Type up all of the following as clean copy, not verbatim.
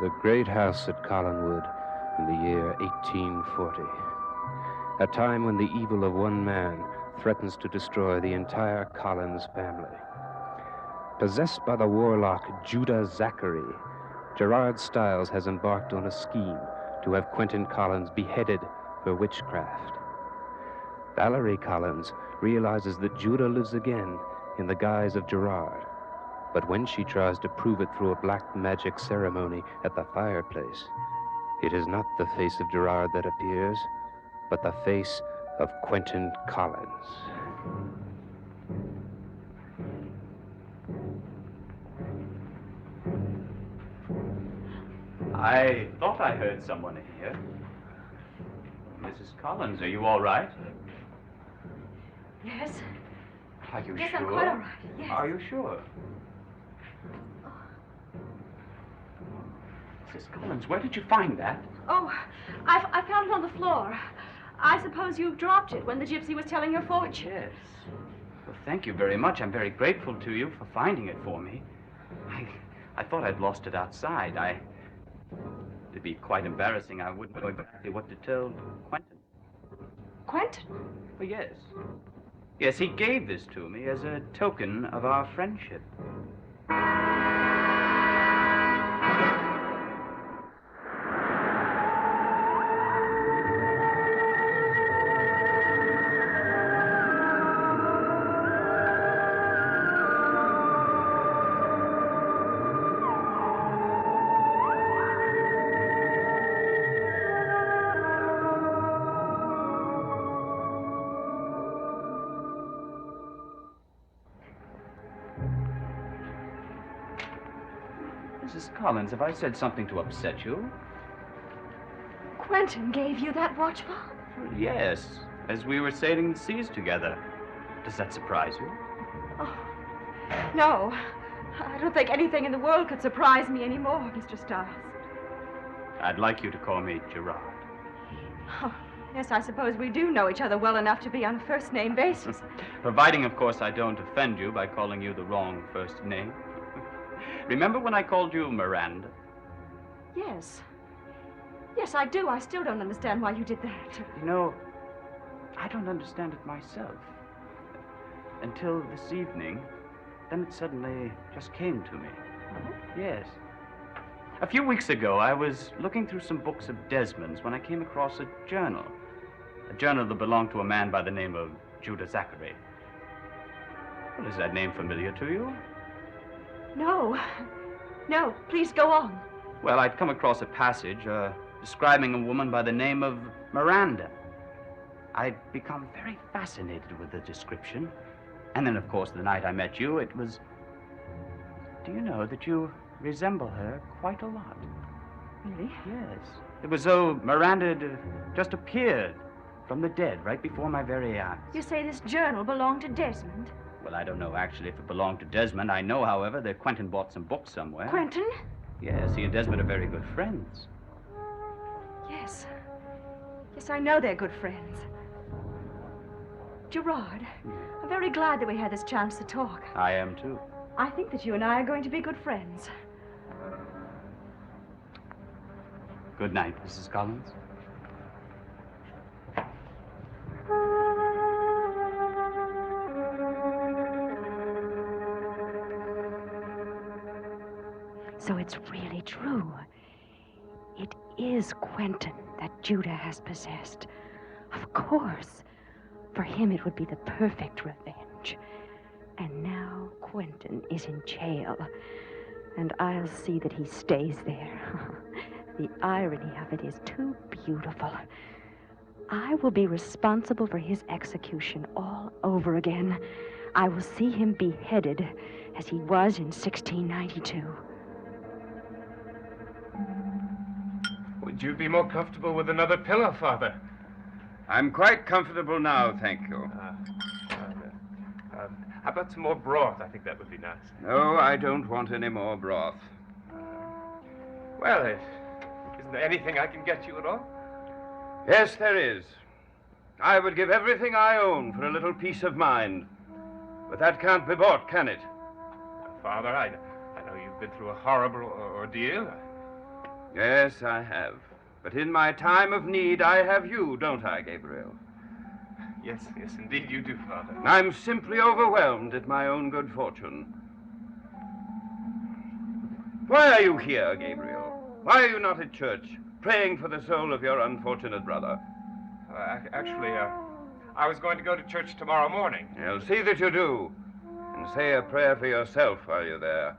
The great house at Collinwood in the year 1840. A time when the evil of one man threatens to destroy the entire Collins family. Possessed by the warlock Judah Zachary, Gerard Stiles has embarked on a scheme to have Quentin Collins beheaded for witchcraft. Valerie Collins realizes that Judah lives again in the guise of Gerard. But when she tries to prove it through a black magic ceremony at the fireplace, it is not the face of Gerard that appears, but the face of Quentin Collins. I thought I heard someone in here. Mrs. Collins, are you all right? Yes. Are you Yes, sure? I'm quite all right. Yes. Are you sure? Mrs. Collins, where did you find that? Oh, I found it on the floor. I suppose you dropped it when the gypsy was telling your fortune. Yes. Well, thank you very much. I'm very grateful to you for finding it for me. I thought I'd lost it outside. It'd be quite embarrassing. I wouldn't know exactly what to tell Quentin. Quentin? Oh, yes. Yes, he gave this to me as a token of our friendship. Mrs. Collins, have I said something to upset you? Quentin gave you that watch fob? Well, yes, as we were sailing the seas together. Does that surprise you? Oh, no. I don't think anything in the world could surprise me anymore, Mr. Stiles. I'd like you to call me Gerard. Oh, yes, I suppose we do know each other well enough to be on a first-name basis. Providing, of course, I don't offend you by calling you the wrong first name. Remember when I called you Miranda? Yes. Yes, I do. I still don't understand why you did that. You know, I don't understand it myself. Until this evening, then it suddenly just came to me. Oh? Yes. A few weeks ago, I was looking through some books of Desmond's when I came across a journal that belonged to a man by the name of Judah Zachary. Well, is that name familiar to you? No. No, please go on. Well, I'd come across a passage describing a woman by the name of Miranda. I'd become very fascinated with the description. And then, of course, the night I met you, it was... Do you know that you resemble her quite a lot? Really? Yes. It was though Miranda had just appeared from the dead right before my very eyes. You say this journal belonged to Desmond? Well, I don't know actually if it belonged to Desmond. I know, however, that Quentin bought some books somewhere. Quentin? Yes, he and Desmond are very good friends. Yes. Yes, I know they're good friends. Gerard, I'm very glad that we had this chance to talk. I am, too. I think that you and I are going to be good friends. Good night, Mrs. Collins. So it's really true. It is Quentin that Judah has possessed. Of course. For him, it would be the perfect revenge. And now Quentin is in jail. And I'll see that he stays there. The irony of it is too beautiful. I will be responsible for his execution all over again. I will see him beheaded as he was in 1692. Would you be more comfortable with another pillow, Father? I'm quite comfortable now, thank you. How about some more broth? I think that would be nice. No, I don't want any more broth. Well, isn't there anything I can get you at all? Yes, there is. I would give everything I own for a little peace of mind. But that can't be bought, can it? Father, I know you've been through a horrible ordeal. Yes, I have. But in my time of need, I have you, don't I, Gabriel? Yes, yes, indeed you do, Father. I'm simply overwhelmed at my own good fortune. Why are you here, Gabriel? Why are you not at church, praying for the soul of your unfortunate brother? Actually, I was going to go to church tomorrow morning. Well, see that you do. And say a prayer for yourself while you're there.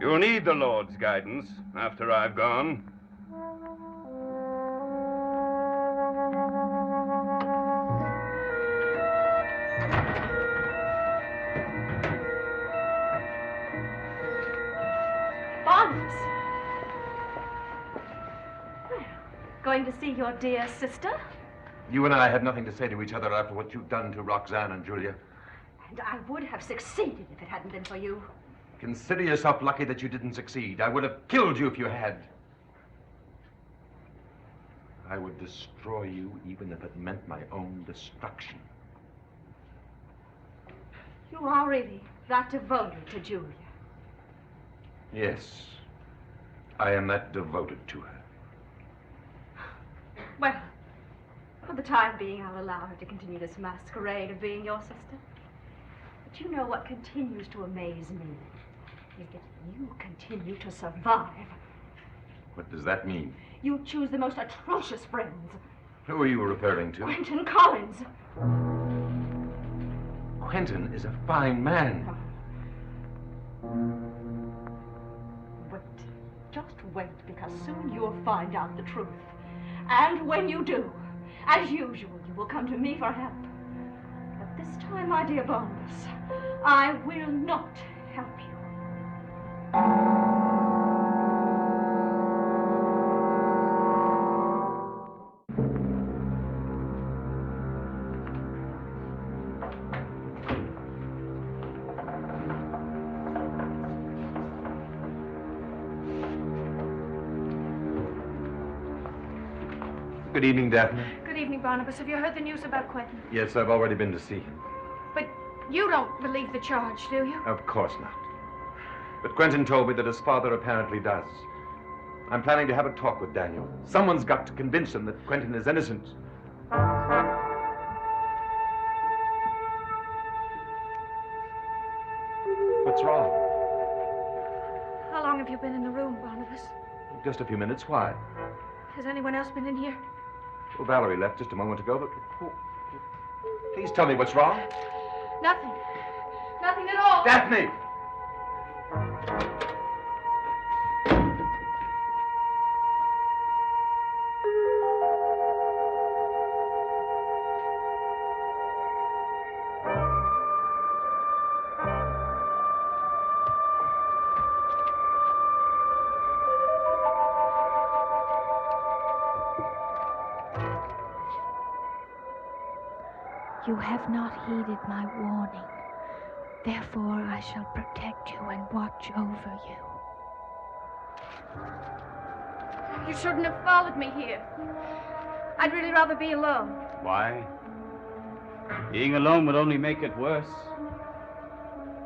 You'll need the Lord's guidance after I've gone. Barnabas. Well, going to see your dear sister? You and I had nothing to say to each other after what you've done to Roxanne and Julia. And I would have succeeded if it hadn't been for you. Consider yourself lucky that you didn't succeed. I would have killed you if you had. I would destroy you even if it meant my own destruction. You are really that devoted to Julia. Yes, I am that devoted to her. Well, for the time being, I'll allow her to continue this masquerade of being your sister. But you know what continues to amaze me is that you continue to survive. What does that mean? You choose the most atrocious friends. Who are you referring to? Quentin Collins. Quentin is a fine man. Wait. Just wait, because soon you'll find out the truth. And when you do, as usual, you will come to me for help. But this time, my dear Barnabas, I will not help you. Good evening, Daphne. Good evening, Barnabas. Have you heard the news about Quentin? Yes, I've already been to see him. But you don't believe the charge, do you? Of course not. But Quentin told me that his father apparently does. I'm planning to have a talk with Daniel. Someone's got to convince him that Quentin is innocent. What's wrong? How long have you been in the room, Barnabas? Just a few minutes. Why? Has anyone else been in here? Well, Valerie left just a moment ago, but... Please tell me what's wrong. Nothing. Nothing at all. Daphne! You have not heeded my warning. Therefore, I shall protect you and watch over you. You shouldn't have followed me here. I'd really rather be alone. Why? Being alone would only make it worse.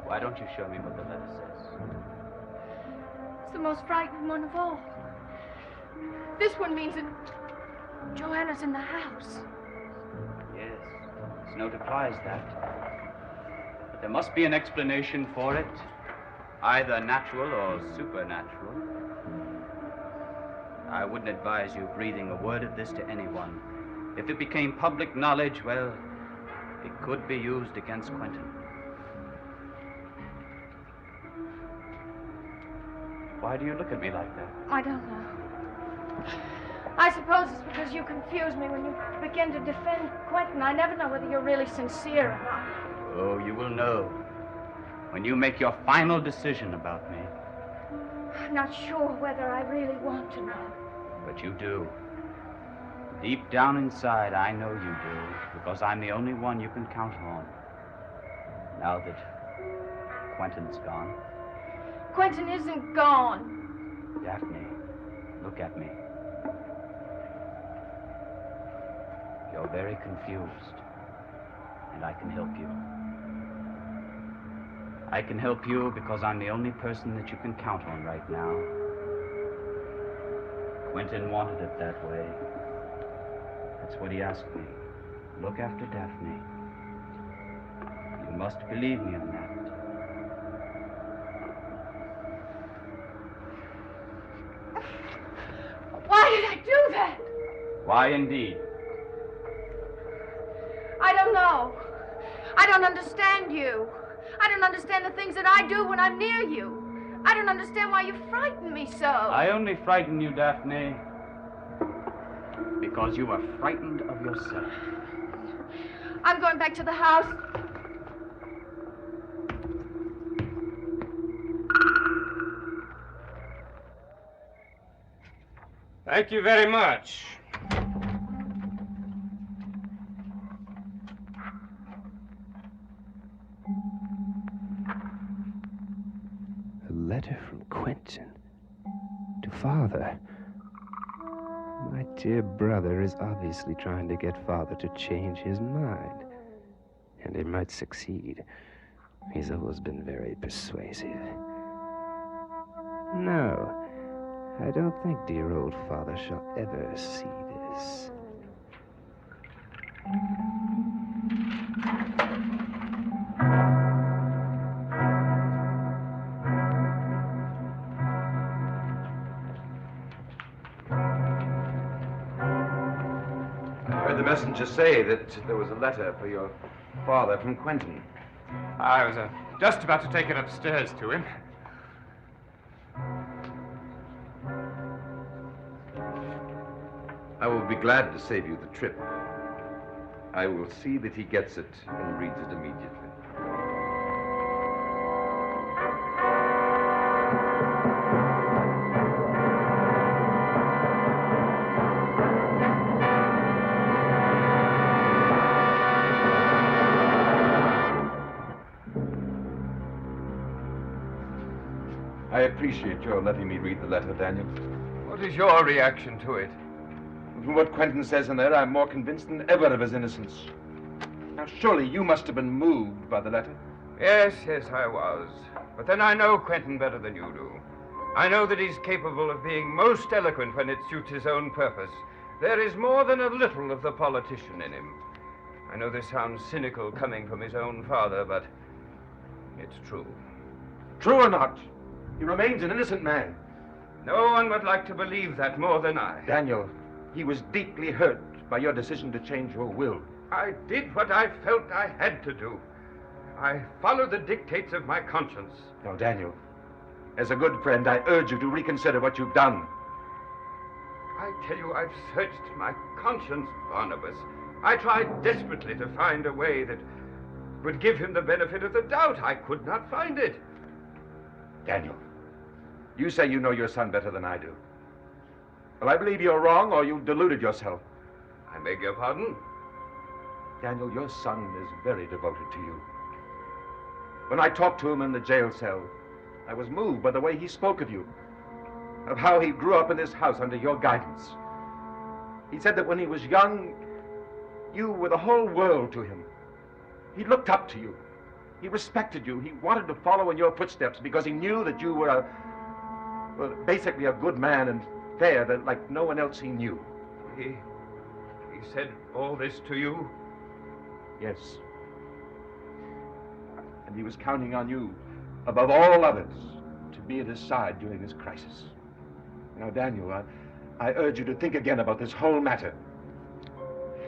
Why don't you show me what the letter says? It's the most frightening one of all. This one means that Joanna's in the house. Yes, this note implies that. But there must be an explanation for it, either natural or supernatural. I wouldn't advise you breathing a word of this to anyone. If it became public knowledge, well, it could be used against Quentin. Why do you look at me like that? I don't know. I suppose it's because you confuse me when you begin to defend Quentin. I never know whether you're really sincere or not. Oh, you will know when you make your final decision about me. I'm not sure whether I really want to know. But you do. Deep down inside, I know you do, because I'm the only one you can count on. Now that Quentin's gone. Quentin isn't gone. Daphne, look at me. You're very confused, and I can help you. I can help you because I'm the only person that you can count on right now. Quentin wanted it that way. That's what he asked me. Look after Daphne. You must believe me in that. Why did I do that? Why indeed? I don't know. I don't understand you. I don't understand the things that I do when I'm near you. I don't understand why you frighten me so. I only frighten you, Daphne, because you are frightened of yourself. I'm going back to the house. Thank you very much. A letter from Quentin to Father. My dear brother is obviously trying to get Father to change his mind. And he might succeed. He's always been very persuasive. No, I don't think dear old Father shall ever see this. I heard the messenger say that there was a letter for your father from Quentin. I was just about to take it upstairs to him. I will be glad to save you the trip. I will see that he gets it and reads it immediately. I appreciate your letting me read the letter, Daniel. What is your reaction to it? From what Quentin says in there, I'm more convinced than ever of his innocence. Now, surely you must have been moved by the letter. Yes, I was. But then I know Quentin better than you do. I know that he's capable of being most eloquent when it suits his own purpose. There is more than a little of the politician in him. I know this sounds cynical coming from his own father, but it's true. True or not, he remains an innocent man. No one would like to believe that more than I. Daniel, he was deeply hurt by your decision to change your will. I did what I felt I had to do. I followed the dictates of my conscience. Now, Daniel, as a good friend, I urge you to reconsider what you've done. I tell you, I've searched my conscience, Barnabas. I tried desperately to find a way that would give him the benefit of the doubt. I could not find it. Daniel, you say you know your son better than I do. Well, I believe you're wrong, or you've deluded yourself. I beg your pardon? Daniel, your son is very devoted to you. When I talked to him in the jail cell, I was moved by the way he spoke of you, of how he grew up in this house under your guidance. He said that when he was young, you were the whole world to him. He looked up to you. He respected you. He wanted to follow in your footsteps because he knew that you were basically a good man and fair, that like no one else he knew. He said all this to you? Yes. And he was counting on you, above all others, to be at his side during this crisis. Now, Daniel, I urge you to think again about this whole matter.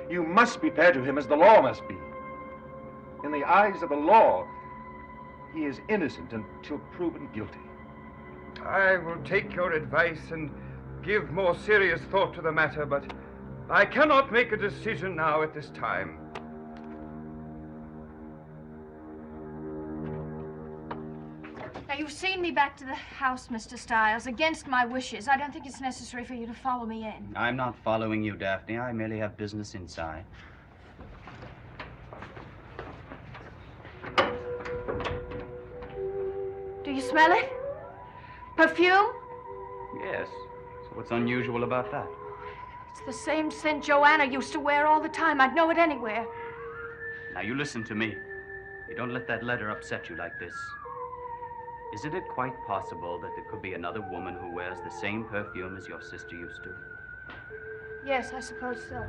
You must be fair to him as the law must be. In the eyes of the law, he is innocent until proven guilty. I will take your advice and give more serious thought to the matter, but I cannot make a decision now at this time. Now, you've seen me back to the house, Mr. Stiles, against my wishes. I don't think it's necessary for you to follow me in. I'm not following you, Daphne. I merely have business inside. Do you smell it? Perfume? Yes. So what's unusual about that? It's the same scent Joanna used to wear all the time. I'd know it anywhere. Now, you listen to me. You don't let that letter upset you like this. Isn't it quite possible that there could be another woman who wears the same perfume as your sister used to? Yes, I suppose so.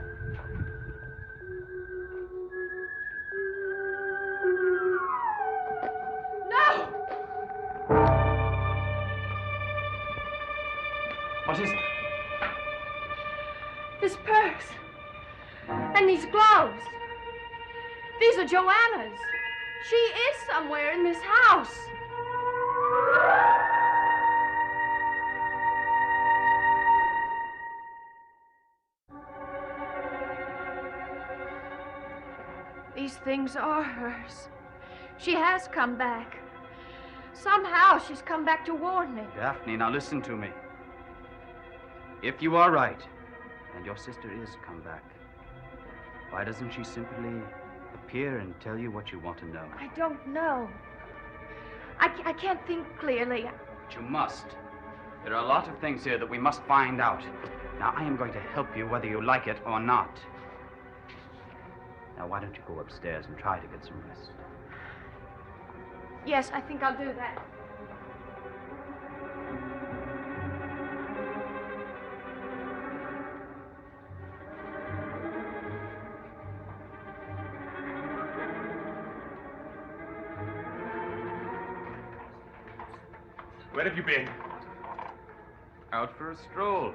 No! What is it? This purse. And these gloves. These are Joanna's. She is somewhere in this house. These things are hers. She has come back. Somehow she's come back to warn me. Daphne, now listen to me. If you are right, and your sister is come back, why doesn't she simply appear and tell you what you want to know? I don't know. I can't think clearly. But you must. There are a lot of things here that we must find out. Now, I am going to help you whether you like it or not. Now, why don't you go upstairs and try to get some rest? Yes, I think I'll do that. Where have you been? Out for a stroll.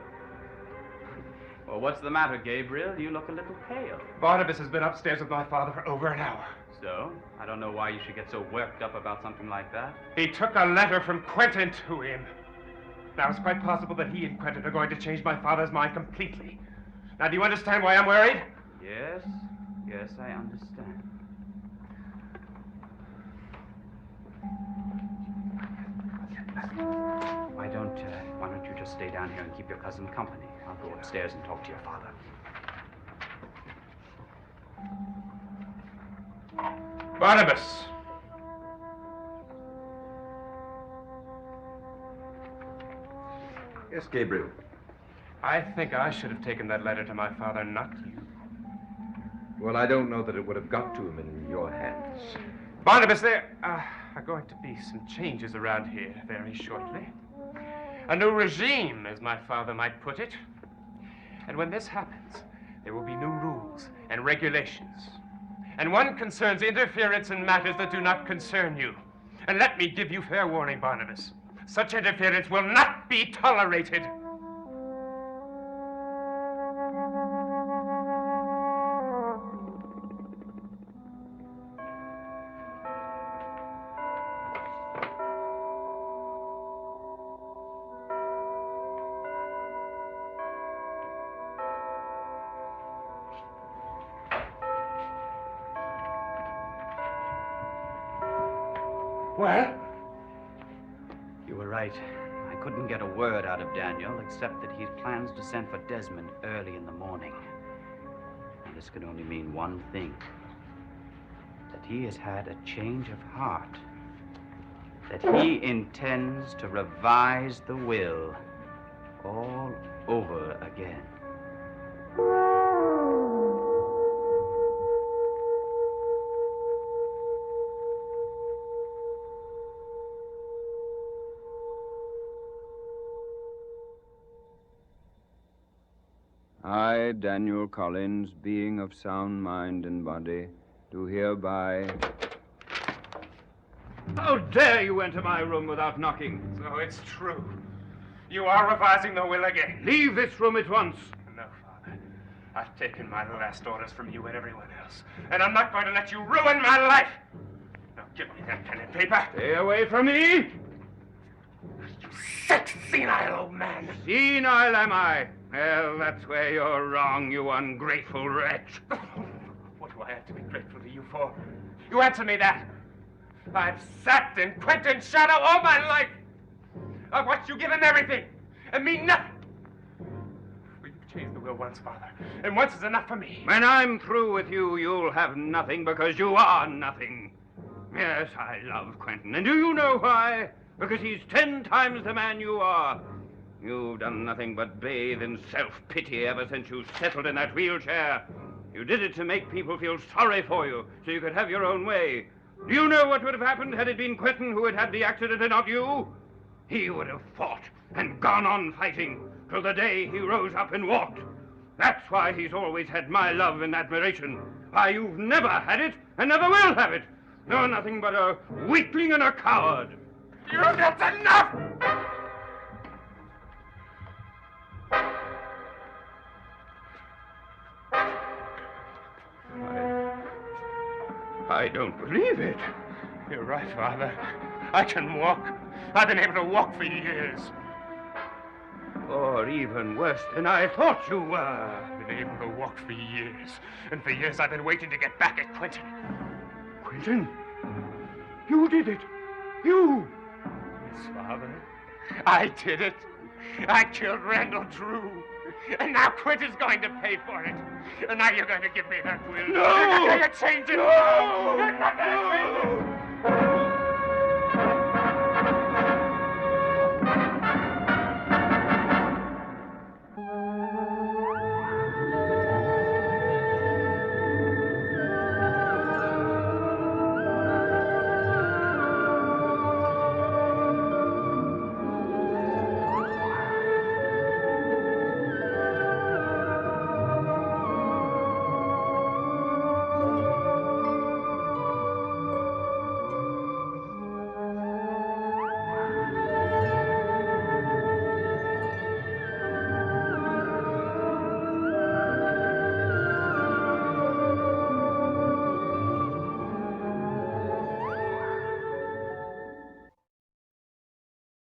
Well, what's the matter, Gabriel? You look a little pale. Barnabas has been upstairs with my father for over an hour. So? I don't know why you should get so worked up about something like that. He took a letter from Quentin to him. Now, it's quite possible that he and Quentin are going to change my father's mind completely. Now, do you understand why I'm worried? Yes, I understand. Why don't you just stay down here and keep your cousin company? I'll go upstairs and talk to your father. Barnabas! Yes, Gabriel. I think I should have taken that letter to my father, not you. Well, I don't know that it would have got to him in your hands. Barnabas, there are going to be some changes around here very shortly. A new regime, as my father might put it. And when this happens, there will be new rules and regulations. And one concerns interference in matters that do not concern you. And let me give you fair warning, Barnabas. Such interference will not be tolerated. Well? You were right. I couldn't get a word out of Daniel except that he plans to send for Desmond early in the morning. And this could only mean one thing. That he has had a change of heart. That he intends to revise the will all over again. I, Daniel Collins, being of sound mind and body, do hereby... How dare you enter my room without knocking? So it's true. You are revising the will again. Leave this room at once. No, Father. I've taken my last orders from you and everyone else. And I'm not going to let you ruin my life. Now give me that pen and paper. Stay away from me. You sick, senile old man. Senile am I? Well, that's where you're wrong, you ungrateful wretch. What do I have to be grateful to you for? You answer me that. I've sat in Quentin's shadow all my life. I've watched you give him everything, and me nothing. Well, you've changed the will once, Father, and once is enough for me. When I'm through with you, you'll have nothing because you are nothing. Yes, I love Quentin, and do you know why? Because he's 10 times the man you are. You've done nothing but bathe in self-pity ever since you settled in that wheelchair. You did it to make people feel sorry for you, so you could have your own way. Do you know what would have happened had it been Quentin who had had the accident and not you? He would have fought and gone on fighting till the day he rose up and walked. That's why he's always had my love and admiration. Why, you've never had it and never will have it. You're nothing but a weakling and a coward. That's enough! I don't believe it. You're right, Father. I can walk. I've been able to walk for years. Or even worse than I thought you were. I've been able to walk for years. And for years I've been waiting to get back at Quentin. Quentin? You did it. You! Yes, Father. I did it. I killed Randall Drew. And now Quentin's going to pay for it. And now you're going to give me that will. No! You're not going to change it. No! You're not going to change it.